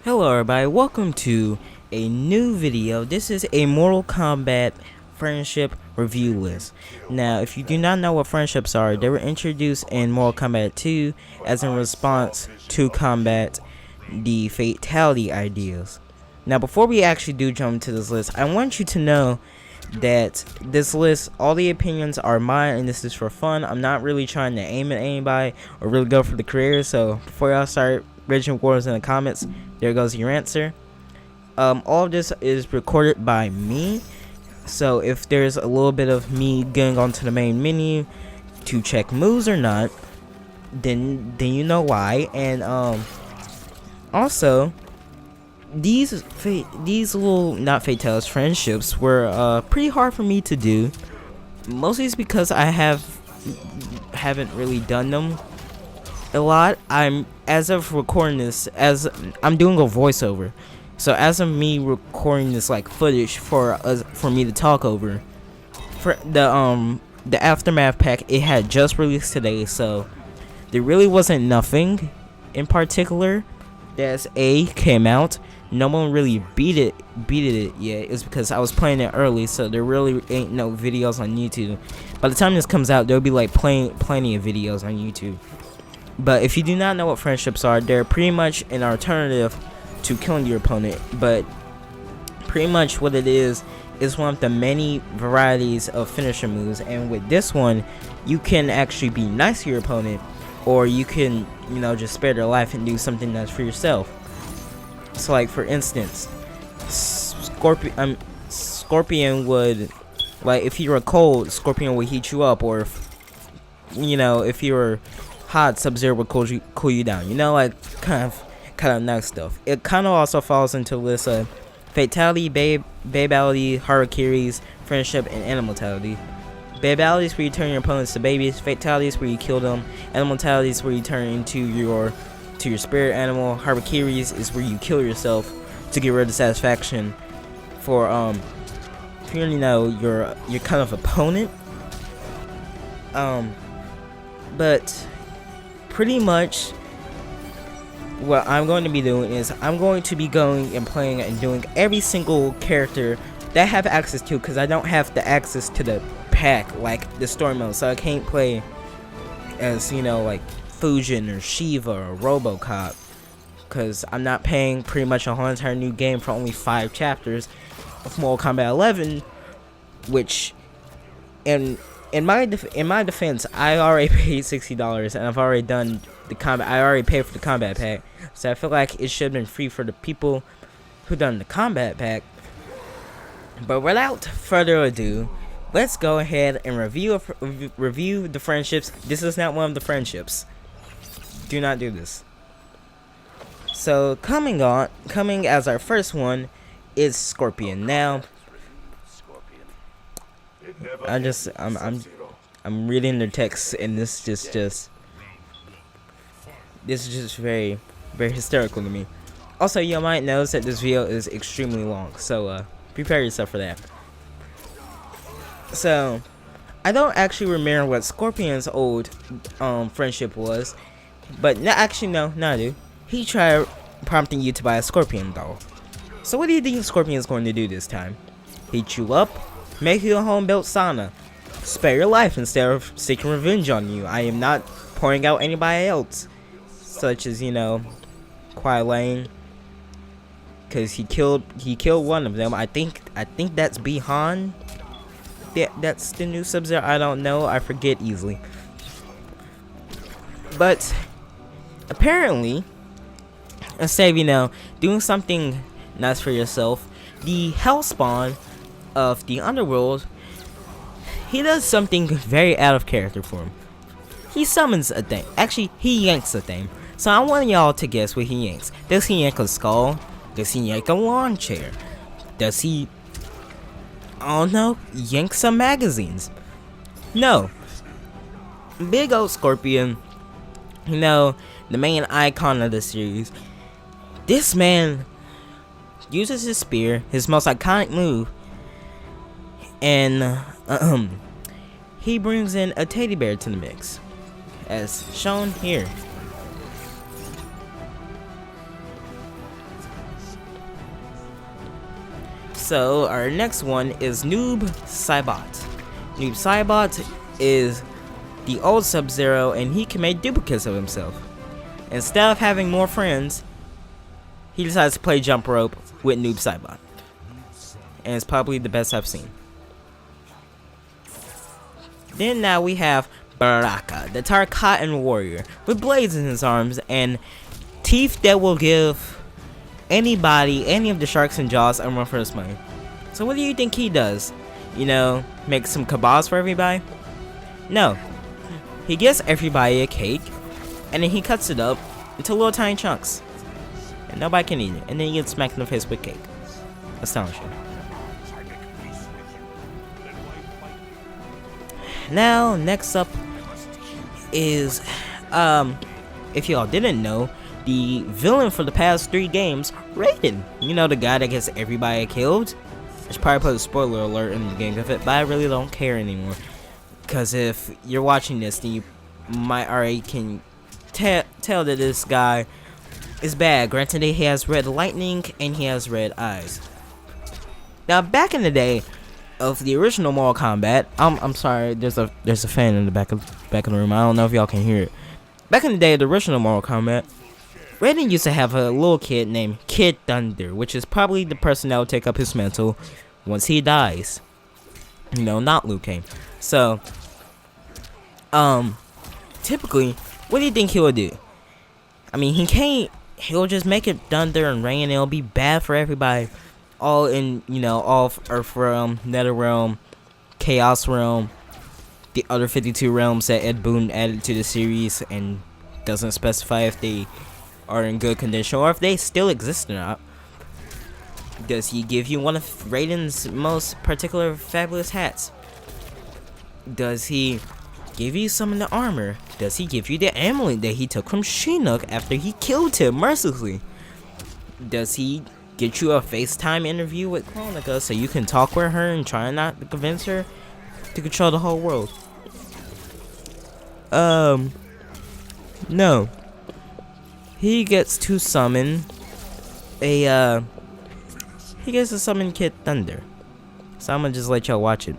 Hello everybody, welcome to a new video. This is a Mortal Kombat friendship review list. Now, if you do not know what friendships are, they were introduced in Mortal Kombat 2 as in response to combat the fatality ideas. Now, before we actually do jump into this list, I want you to know that this list, all the opinions are mine and this is for fun. I'm not really trying to aim at anybody or really go for the creators. So before y'all start raging wars in the comments, there goes your answer. All of this is recorded by me, so if there's a little bit of me going onto the main menu to check moves or not, then you know why. And also these little not fatalities friendships were pretty hard for me to do. Mostly it's because I haven't really done them a lot. As of recording this, as I'm doing a voiceover, so as of me recording this like footage for me to talk over, for the aftermath pack, it had just released today, so there really wasn't nothing in particular that's came out. No one really beat it yet. It's because I was playing it early, so there really ain't no videos on YouTube. By the time this comes out, there'll be like plenty of videos on YouTube. But if you do not know what friendships are, they're pretty much an alternative to killing your opponent. But pretty much what it is one of the many varieties of finisher moves. And with this one, you can actually be nice to your opponent, or you can, just spare their life and do something that's for yourself. So like for instance, Scorpion would, like, if you were cold, Scorpion would heat you up, or if you were hot, Sub-Zero would cool you down. Like kind of nice stuff. It kind of also falls into this fatality, babality, harakiri's, friendship, and animality. Babalities where you turn your opponents to babies. Fatalities where you kill them. Animality where you turn into your spirit animal. Harakiri's is where you kill yourself to get rid of satisfaction for your kind of opponent. But pretty much what I'm going to be doing is I'm going to be going and playing and doing every single character that I have access to, because I don't have the access to the pack like the story mode, so I can't play as like Fujin or Shiva or Robocop, because I'm not paying pretty much a whole entire new game for only 5 chapters of Mortal Kombat 11, which in my defense, I already paid $60 and I've already done the combat. I already paid for the combat pack, so I feel like it should have been free for the people who done the combat pack. But without further ado, let's go ahead and review the friendships. This is not one of the friendships. Do not do this. So coming as our first one is Scorpion. Now, I'm reading the text, and this is just very, very hysterical to me. Also, you might notice that this video is extremely long, so prepare yourself for that. So I don't actually remember what Scorpion's old friendship was, but no, I do. He tried prompting you to buy a Scorpion doll. So what do you think Scorpion is going to do this time? Heat you up, make you a home-built sauna, spare your life instead of seeking revenge on you. I am not pointing out anybody else, such as Kuai Lane, because he killed one of them. I think that's Bihan. That's the new Sub-Zero. I don't know. I forget easily. But apparently, instead of doing something nice for yourself, the Hellspawn of the underworld, he does something very out of character for him. He summons a thing. Actually, he yanks a thing. So I want y'all to guess what he yanks. Does he yank a skull? Does he yank a lawn chair? Does he, I don't know, yank some magazines? No. Big old Scorpion, the main icon of the series. This man uses his spear, his most iconic move, and he brings in a teddy bear to the mix, as shown here. So our next one is Noob Saibot. Noob Saibot is the old Sub-Zero, and he can make duplicates of himself. Instead of having more friends, he decides to play jump rope with Noob Saibot, and it's probably the best I've seen. Then now we have Baraka, the Tarkatan warrior, with blades in his arms and teeth that will give anybody, any of the sharks and jaws, a run for his money. So what do you think he does? You know, make some kebabs for everybody? No. He gives everybody a cake, and then he cuts it up into little tiny chunks. And nobody can eat it. And then he gets smacked in the face with cake. Astonishing. Now, next up is, if y'all didn't know, the villain for the past 3 games, Raiden. You know, the guy that gets everybody killed? I should probably put a spoiler alert in the game of it, but I really don't care anymore. Because if you're watching this, then you might already can tell that this guy is bad. Granted, he has red lightning and he has red eyes. Now, back in the day of the original Mortal Kombat, I'm sorry, there's a fan in the back of the room. I don't know if y'all can hear it. Back in the day of the original Mortal Kombat, Raiden used to have a little kid named Kid Thunder, which is probably the person that will take up his mantle once he dies. You know, not Liu Kang. So, typically, what do you think he will do? I mean, he'll just make it thunder and rain, and it'll be bad for everybody. All in, you know, all of Earth Realm, Nether Realm, Chaos Realm, the other 52 realms that Ed Boon added to the series, and doesn't specify if they are in good condition or if they still exist or not. Does he give you one of Raiden's most particular fabulous hats? Does he give you some of the armor? Does he give you the amulet that he took from Shinnok after he killed him mercilessly? Does he get you a FaceTime interview with Kronika so you can talk with her and try not to convince her to control the whole world? No. He gets to summon Kid Thunder. So I'm gonna just let y'all watch it.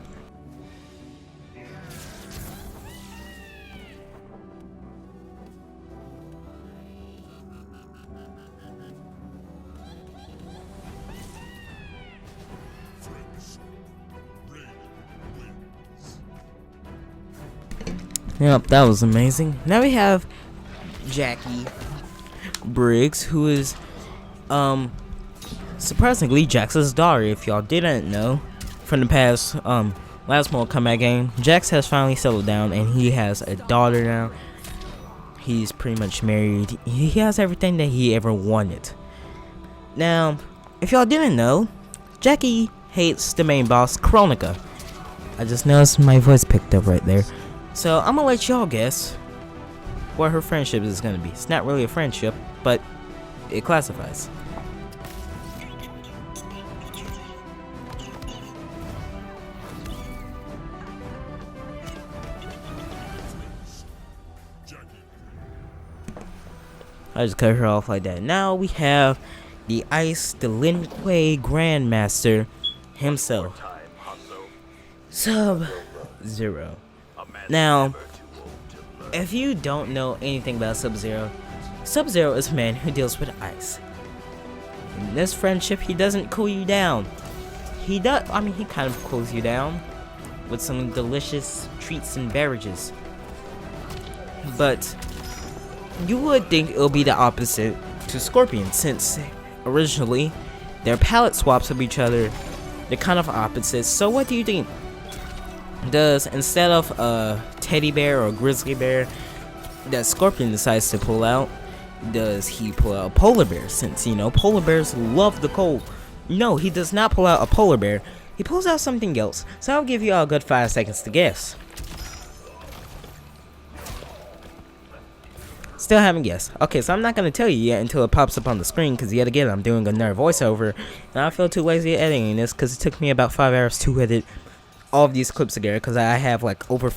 Yep, that was amazing. Now we have Jackie Briggs, who is surprisingly Jax's daughter. If y'all didn't know from the past last Mortal Kombat game, Jax has finally settled down and he has a daughter now. He's pretty much married. He has everything that he ever wanted. Now, if y'all didn't know, Jackie hates the main boss, Kronika. I just noticed my voice picked up right there. So I'm gonna let y'all guess what her friendship is gonna be. It's not really a friendship, but it classifies. I just cut her off like that. Now we have the Ice Delinquent Grandmaster himself, Sub-Zero. Now, if you don't know anything about Sub-Zero, Sub-Zero is a man who deals with ice. In this friendship, he doesn't cool you down. He does, I mean, he kind of cools you down with some delicious treats and beverages. But you would think it'll be the opposite to Scorpion, since originally their palette swaps of each other. They're kind of opposites. So what do you think? Does, instead of a teddy bear or a grizzly bear that Scorpion decides to pull out, does he pull out a polar bear? Since, you know, polar bears love the cold. No, he does not pull out a polar bear. He pulls out something else. So I'll give you all a good 5 seconds to guess. Still haven't guessed. Okay, so I'm not going to tell you yet until it pops up on the screen, because yet again, I'm doing another voiceover, and I feel too lazy at editing this, because it took me about 5 hours to edit all of these clips together, because I have like over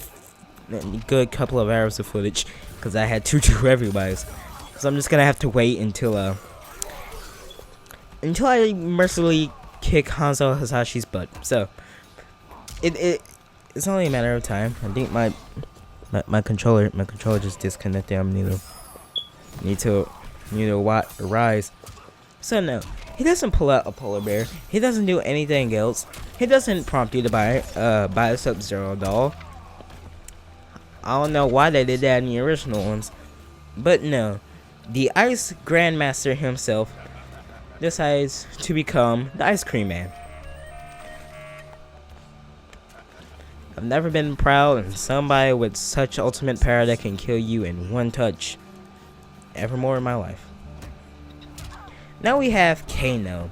a good couple of hours of footage, because I had to do everybody's. So I'm just going to have to wait until I mercifully kick Hanzo Hasashi's butt. So it's only a matter of time. I think my controller just disconnected. I'm need to rise. So no, he doesn't pull out a polar bear. He doesn't do anything else. He doesn't prompt you to buy a Sub-Zero doll. I don't know why they did that in the original ones, but no, the Ice Grandmaster himself decides to become the Ice Cream Man. I've never been proud of somebody with such ultimate power that can kill you in one touch evermore in my life. Now we have Kano,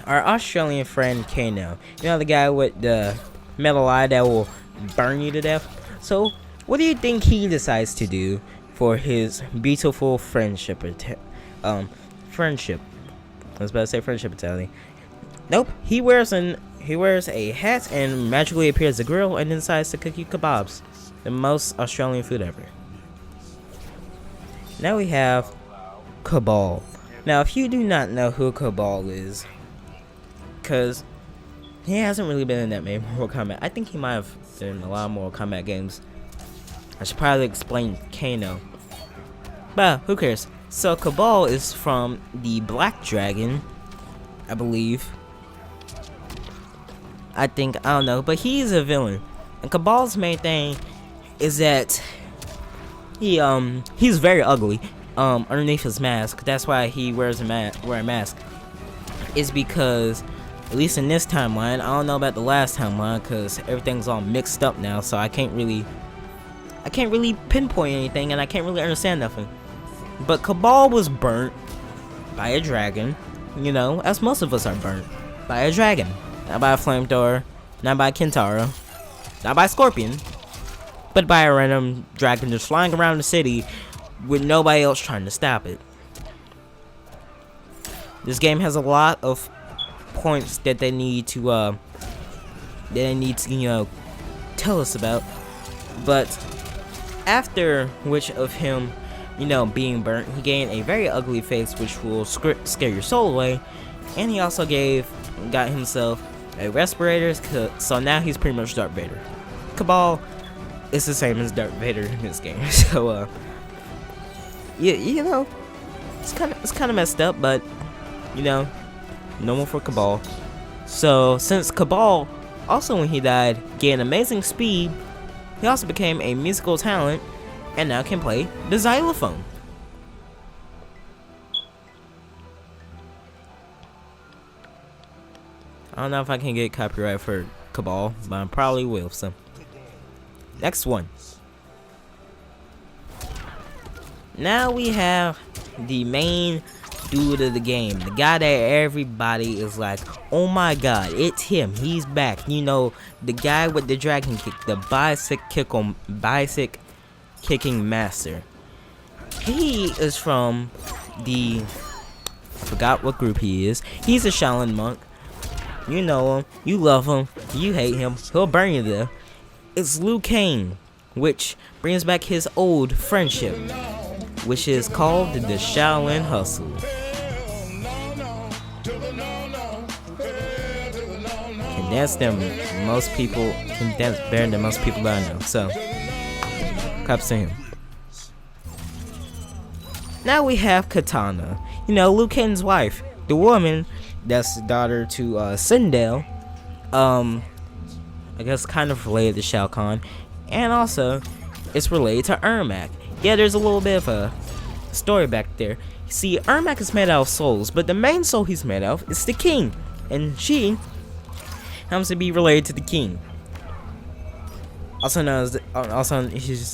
our Australian friend Kano. You know, the guy with the metal eye that will burn you to death. So what do you think he decides to do for his beautiful friendship? Friendship. I was about to say friendship mentality. Nope. He wears a hat and magically appears a grill and then decides to cook you kebabs. The most Australian food ever. Now we have Kabal. Now, if you do not know who Kabal is, because he hasn't really been in that many Mortal Kombat. I think he might have been in a lot of Mortal Kombat games. I should probably explain Kano. But who cares? So Kabal is from the Black Dragon, I believe. I don't know, but he's a villain. And Kabal's main thing is that he's very ugly. Underneath his mask. That's why he wears a mask. Is because, at least in this timeline, I don't know about the last timeline because everything's all mixed up now, so I can't really pinpoint anything and I can't really understand nothing. But Kabal was burnt by a dragon, you know, as most of us are burnt by a dragon. Not by a flamethrower, not by a Kintaro, not by a scorpion, but by a random dragon just flying around the city with nobody else trying to stop it. This game has a lot of points that they need to tell us about. But after which of him, being burnt, he gained a very ugly face which will scare your soul away. And he also got himself a respirator, so now he's pretty much Darth Vader. Kabal is the same as Darth Vader in this game. So it's kind of messed up, but normal for Kabal. So since Kabal also, when he died, gained amazing speed, he also became a musical talent and now can play the xylophone. I don't know if I can get copyright for Kabal, but I probably will. So next one. Now we have the main dude of the game, the guy that everybody is like, oh my god, it's him, he's back. The guy with the dragon kick, the bicep kicking master. He is from I forgot what group he is. He's a Shaolin monk. You know him, you love him, you hate him, he'll burn you there. It's Liu Kang, which brings back his old friendship, which is called the Shaolin Hustle. Can dance better than most people that I know. So, claps to him. Now we have Katana. Liu Kang's wife, the woman that's the daughter to Sindel. I guess kind of related to Shao Kahn, and also it's related to Ermac. Yeah, there's a little bit of a story back there. See, Ermac is made out of souls, but the main soul he's made of is the king, and she happens to be related to the king. She's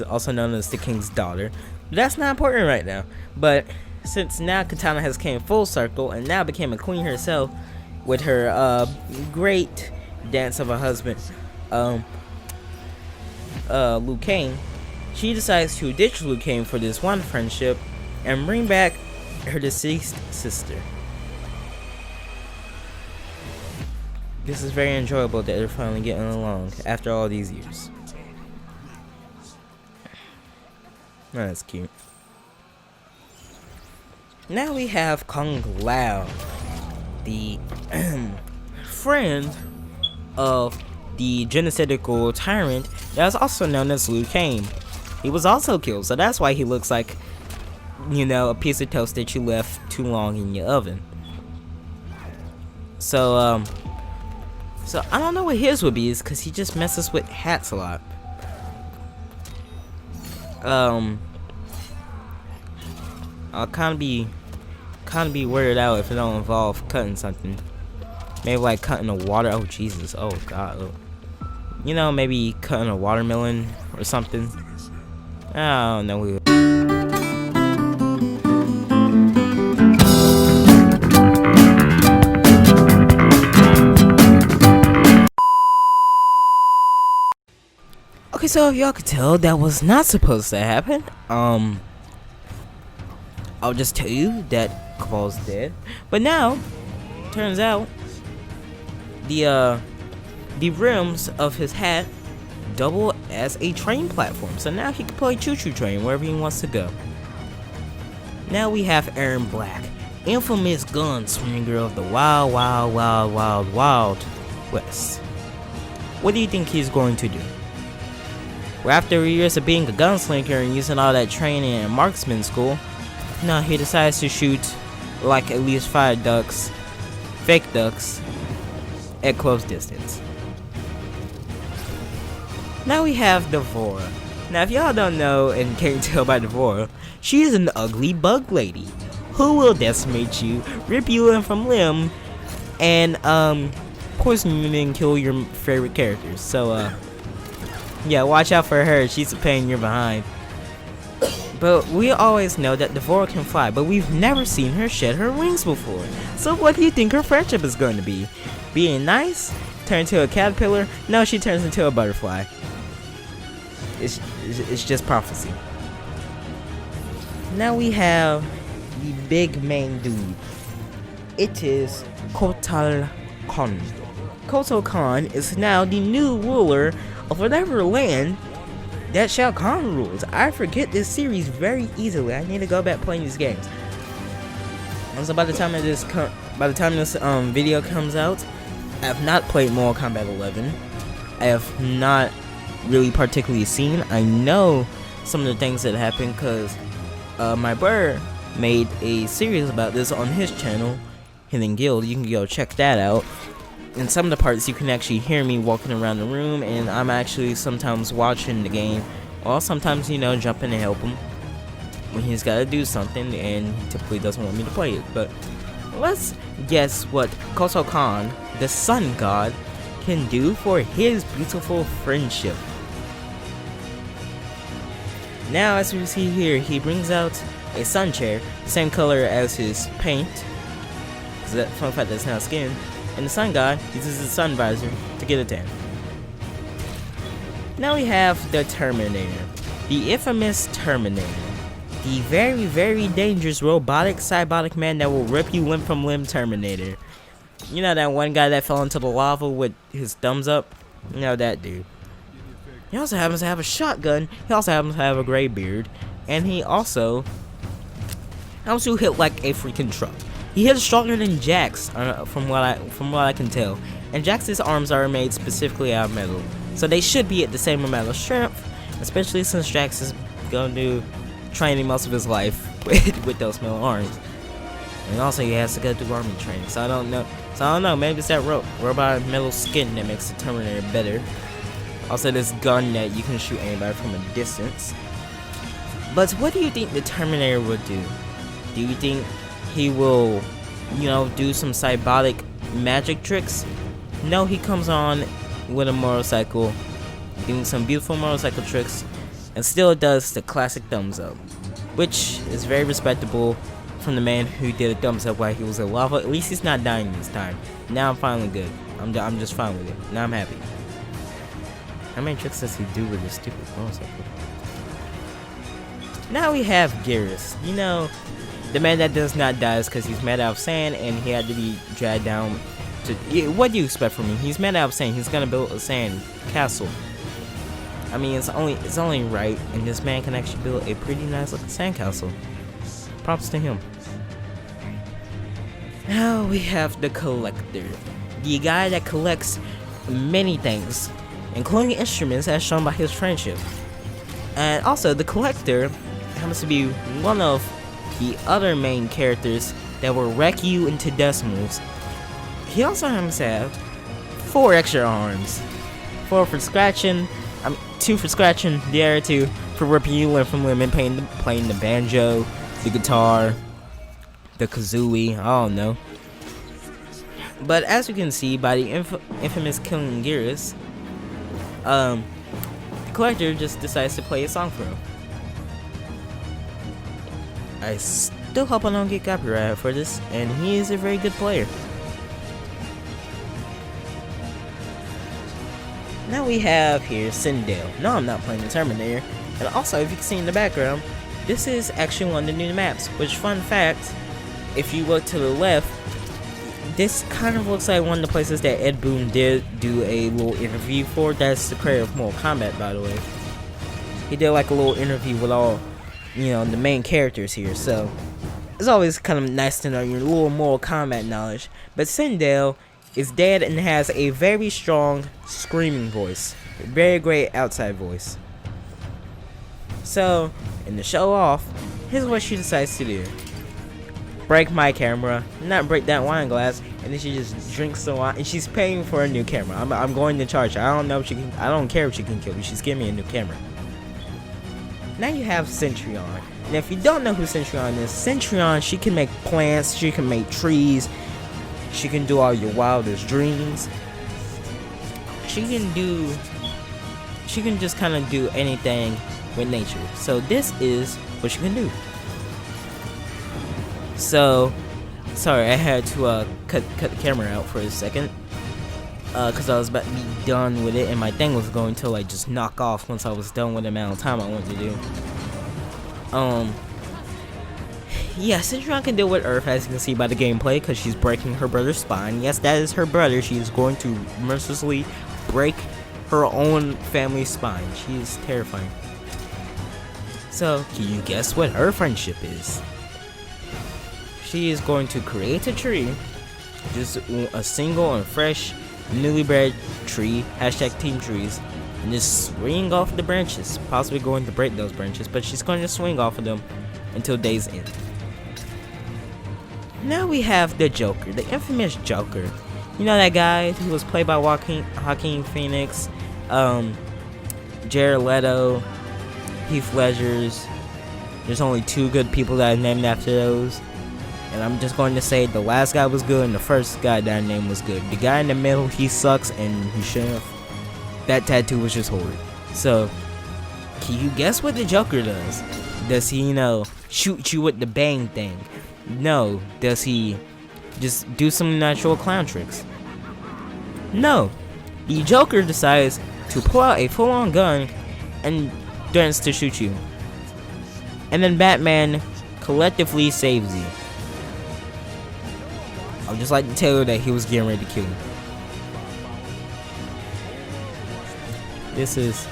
also known as the king's daughter. But that's not important right now. But since now Katana has came full circle and now became a queen herself with her great dance of a husband, Liu Kang, she decides to ditch Liu Kang for this one friendship and bring back her deceased sister. This is very enjoyable that they're finally getting along after all these years. Oh, that's cute. Now we have Kung Lao. the friend of the genocidal tyrant that is also known as Liu Kang. He was also killed, so that's why he looks like, you know, a piece of toast that you left too long in your oven. So so I don't know what his would be, is because he just messes with hats a lot. I'll kind of be weirded out if it don't involve cutting something. Maybe like cutting a water. Oh Jesus! Oh God! Oh. You know, maybe cutting a watermelon or something. I don't know. Okay, so if y'all could tell, that was not supposed to happen. I'll just tell you that Cabal's dead. But now, turns out, the rims of his hat double as a train platform. So now he can play choo-choo train wherever he wants to go. Now we have Aaron Black, infamous gunslinger of the wild west. What do you think he's going to do? Well, after years of being a gunslinger and using all that training in marksman school, now he decides to shoot like at least 5 ducks, fake ducks, at close distance. Now we have Devora. Now if y'all don't know and can't tell by Devora, she is an ugly bug lady who will decimate you, rip you limb from limb, and poison you and kill your favorite characters. So yeah, watch out for her. She's a pain in your behind. But we always know that Devora can fly, but we've never seen her shed her wings before. So what do you think her friendship is going to be? Being nice? Turn into a caterpillar? No, she turns into a butterfly. It's just prophecy. Now we have the big main dude. It is Kotal Khan. Kotal Khan is now the new ruler of whatever land that Shao Kahn rules. I forget this series very easily. I need to go back playing these games. And so by the time this video comes out, I have not played Mortal Kombat 11. I have not really particularly seen. I know some of the things that happened because my brother made a series about this on his channel, Hidden Guild. You can go check that out. In some of the parts you can actually hear me walking around the room, and I'm actually sometimes watching the game, or sometimes, you know, jumping to help him when he's got to do something and he typically doesn't want me to play it. But let's guess what Kotal Khan, the sun god, can do for his beautiful friendship. Now, as we see here, he brings out a sun chair, same color as his paint, because that fun fact that's not skin. And the sun god uses his sun visor to get a tan. Now we have the Terminator, the infamous Terminator, the very, very dangerous robotic cybotic man that will rip you limb from limb Terminator. You know that one guy that fell into the lava with his thumbs up? You know that dude. He also happens to have a shotgun. He also happens to have a gray beard, and he also hit like a freaking truck. He hits stronger than Jax, from what I can tell. And Jax's arms are made specifically out of metal, so they should be at the same amount of strength, especially since Jax is going to do training most of his life with those metal arms. And also he has to go through army training, so I don't know. Maybe it's that robot metal skin that makes the Terminator better. Also, this gun that you can shoot anybody from a distance. But what do you think the Terminator will do? Do you think he will, you know, do some cybotic magic tricks? No, he comes on with a motorcycle, doing some beautiful motorcycle tricks, and still does the classic thumbs up, which is very respectable from the man who did a thumbs up while he was in lava. At least he's not dying this time. Now I'm finally good. I'm just fine with it. Now I'm happy. How many tricks does he do with this stupid motorcycle? Now we have Garrus. You know, the man that does not die is because he's made out of sand and he had to be dragged down to... Yeah, what do you expect from him? He's made out of sand. He's gonna build a sand castle. I mean, it's only right, and this man can actually build a pretty nice looking sand castle. Props to him. Now we have the Collector, the guy that collects many things, including instruments as shown by his friendship. And also, the Collector happens to be one of the other main characters that will wreck you into decimals. He also happens to have 4 extra arms. 4 for scratching, 2 for scratching, the other 2 for ripping you limb from limb and playing the banjo, the guitar, the kazooie, I don't know. But as you can see by the infamous Killing Gears, the Collector just decides to play a song for him. I still hope I don't get copyrighted for this, and he is a very good player. Now we have here Sindel. No, I'm not playing the Terminator. And also, if you can see in the background, this is actually one of the new maps. Which, fun fact, if you look to the left, this kind of looks like one of the places that Ed Boon did do a little interview for. That's the creator of Mortal Kombat, by the way. He did like a little interview with all, the main characters here. So, it's always kind of nice to know your little Mortal Kombat knowledge. But Sindel is dead and has a very strong screaming voice. A very great outside voice. So, in the show off, here's what she decides to do. Break my camera, not break that wine glass, and then she just drinks the wine, and she's paying for a new camera. I'm going to charge her. I don't know if she can, I don't care if she can kill me, she's giving me a new camera. Now you have Centurion. And if you don't know who Centurion is, Centurion, she can make plants, she can make trees, she can do all your wildest dreams. She can just kind of do anything with nature. So this is what she can do. So, sorry, I had to cut the camera out for a second, cause I was about to be done with it, and my thing was going to like just knock off once I was done with the amount of time I wanted to do. Yeah, Centurion can deal with Earth, as you can see by the gameplay, because she's breaking her brother's spine. Yes, that is her brother. She is going to mercilessly break her own family's spine. She is terrifying. So, can you guess what her friendship is? She is going to create a tree, just a single and fresh, newly bred tree, hashtag team trees, and just swing off the branches, possibly going to break those branches, but she's going to swing off of them until day's end. Now we have the Joker, the infamous Joker. You know that guy who was played by Joaquin Phoenix, Jared Leto, Heath Ledger's. There's only 2 good people that are named after those. And I'm just going to say the last guy was good and the first guy that I named was good. The guy in the middle, he sucks and he shouldn't have. That tattoo was just horrid. So, can you guess what the Joker does? Does he, shoot you with the bang thing? No. Does he just do some natural clown tricks? No. The Joker decides to pull out a full-on gun and threatens to shoot you. And then Batman collectively saves you. I would just like to tell you that he was getting ready to kill you. This is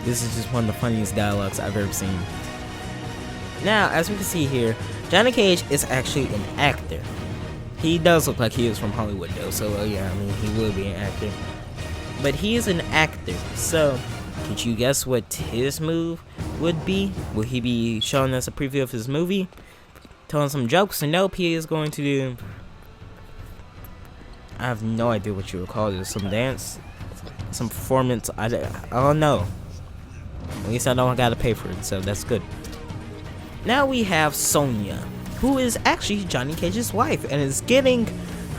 just one of the funniest dialogues I've ever seen. Now, as we can see here, Johnny Cage is actually an actor. He does look like he is from Hollywood though, so yeah, I mean, he will be an actor. But he is an actor, so could you guess what his move would be? Will he be showing us a preview of his movie? Telling some jokes? And nope, he is going to do... I have no idea what you would call this. Some dance? Some performance? I don't know. At least I don't gotta pay for it, so that's good. Now we have Sonya, who is actually Johnny Cage's wife, and is getting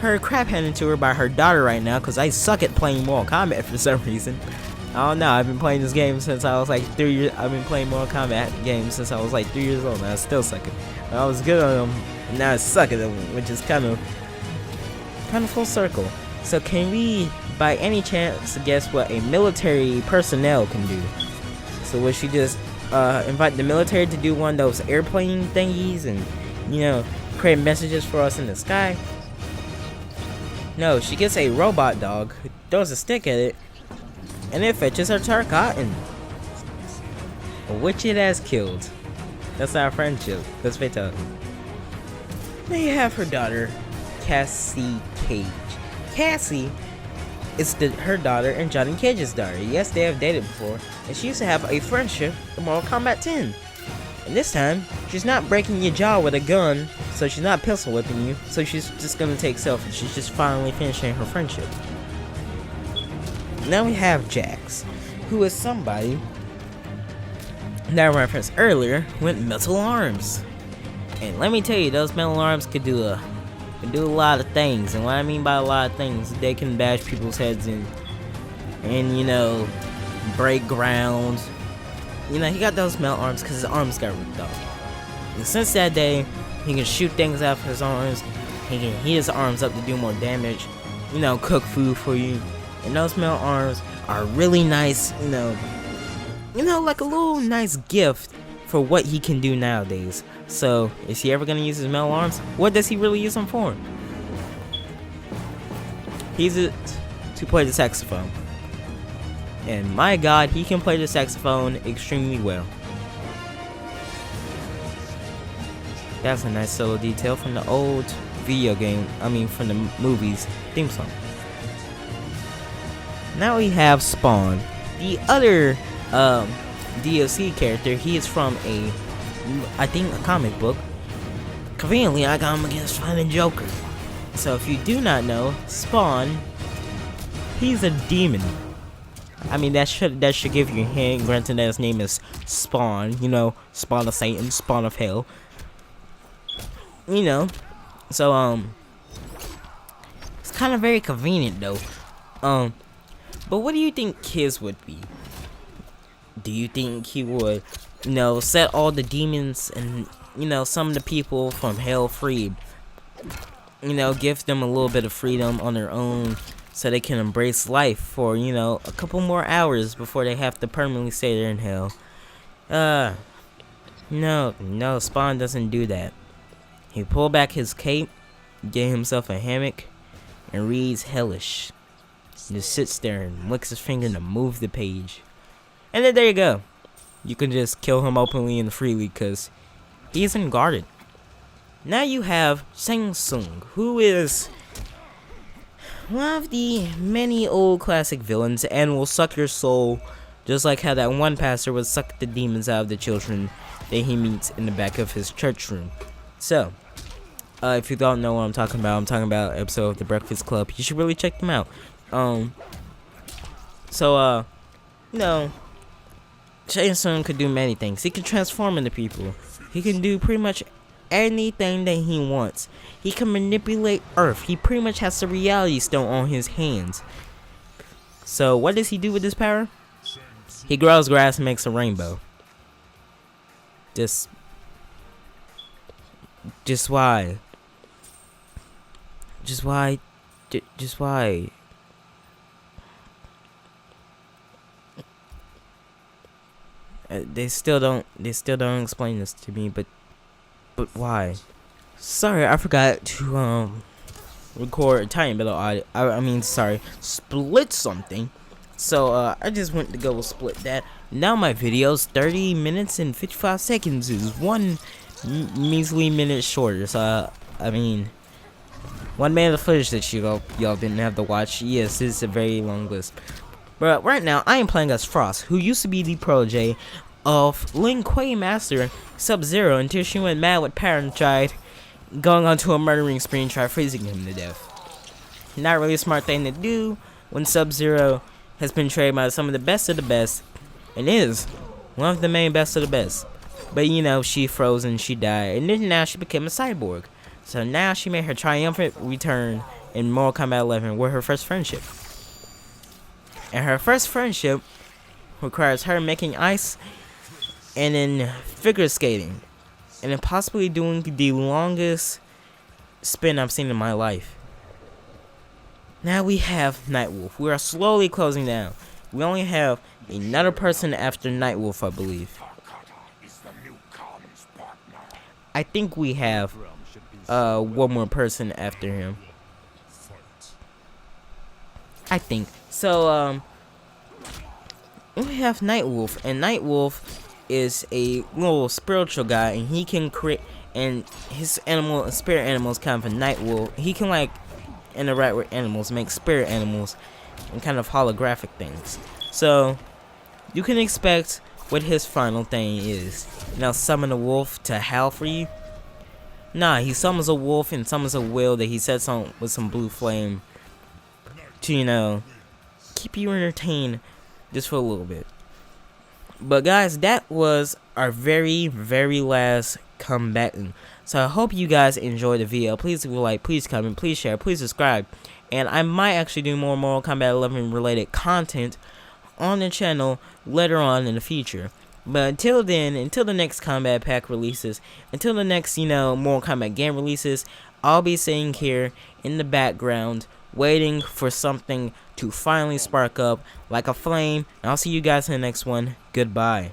her crap handed to her by her daughter right now, because I suck at playing Mortal Kombat for some reason. I don't know, I've been playing this game since I was like 3 years. I've been playing Mortal Kombat games since I was like 3 years old, and I still suck at them. I was good on them, and now I suck at them, which is kind of full circle. So can we, by any chance, guess what a military personnel can do? So would she just invite the military to do one of those airplane thingies and, create messages for us in the sky? No, she gets a robot dog who throws a stick at it, and it fetches her cotton, which it has killed. That's our friendship. That's fatal. They have her daughter, Cassie Cage. Cassie is her daughter and Johnny Cage's daughter. Yes, they have dated before, and she used to have a friendship in Mortal Kombat 10. And this time, she's not breaking your jaw with a gun, so she's not pistol whipping you, so she's just gonna take selfies. She's just finally finishing her friendship. Now we have Jax, who is somebody that I referenced earlier with metal arms. And let me tell you, those metal arms could do a lot of things. And what I mean by a lot of things, they can bash people's heads in, and you know, break ground. You know, he got those metal arms because his arms got ripped off. And since that day, he can shoot things out of his arms. He can heat his arms up to do more damage. You know, cook food for you. And those metal arms are really nice. You know, like a little nice gift for what he can do nowadays. So, is he ever gonna use his metal arms? What does he really use them for? He's it to play the saxophone. And my god, he can play the saxophone extremely well. That's a nice solo detail from the old video game, from the movie's theme song. Now we have Spawn, the other DLC character. He is from I think a comic book. Conveniently, I got him against Flying Joker. So if you do not know, Spawn, he's a demon. That should give you a hint. Granted that his name is Spawn, you know, Spawn of Satan, Spawn of Hell. You know, so it's kind of very convenient though. But what do you think his would be? Do you think he would, you know, set all the demons and, you know, some of the people from hell free? You know, give them a little bit of freedom on their own so they can embrace life for, you know, a couple more hours before they have to permanently stay there in hell. No, Spawn doesn't do that. He pulled back his cape, gave himself a hammock, and reads Hellish. Just sits there and licks his finger to move the page. And then there you go. You can just kill him openly and freely because he isn't guarded. Now you have Shang Tsung, who is one of the many old classic villains and will suck your soul, just like how that one pastor would suck the demons out of the children that he meets in the back of his church room. So, if you don't know what I'm talking about an episode of The Breakfast Club. You should really check them out. You know, Shang Tsung could do many things. He can transform into people. He can do pretty much anything that he wants. He can manipulate Earth. He pretty much has the reality stone on his hands. So what does he do with this power? He grows grass and makes a rainbow. Just why? Just why? They still don't explain this to me, but why? Sorry, I forgot to record a tiny bit of audio. Split something. So I just went to go split that. Now my video's 30 minutes and 55 seconds is one measly minute shorter. So one minute of footage that y'all didn't have to watch. Yes, this is a very long list. But right now, I am playing as Frost, who used to be the protege of Lin Kuei Master Sub-Zero until she went mad with power and tried going onto a murdering spree and tried freezing him to death. Not really a smart thing to do when Sub-Zero has been trained by some of the best and is one of the main best of the best. But you know, she froze and she died, and then now she became a cyborg. So now she made her triumphant return in Mortal Kombat 11 with her first friendship. And her first friendship requires her making ice and then figure skating. And then possibly doing the longest spin I've seen in my life. Now we have Nightwolf. We are slowly closing down. We only have another person after Nightwolf, I believe. I think we have one more person after him. I think. So, we have Nightwolf, and Nightwolf is a little spiritual guy, and he can create, and his spirit animal is kind of a night wolf. He can like interact with animals, make spirit animals, and kind of holographic things. So you can expect what his final thing is. Now summon a wolf to howl for you. Nah, he summons a wolf and summons a whale that he sets on with some blue flame to, you know, keep you entertained just for a little bit. But guys, that was our very last combatant. So I hope you guys enjoyed the video. Please leave a like, please comment, please share, please subscribe. And I might actually do more Mortal Kombat 11 related content on the channel later on in the future. But until then, until the next combat pack releases, until the next, you know, Mortal Kombat game releases, I'll be sitting here in the background waiting for something to finally spark up like a flame. And I'll see you guys in the next one. Goodbye.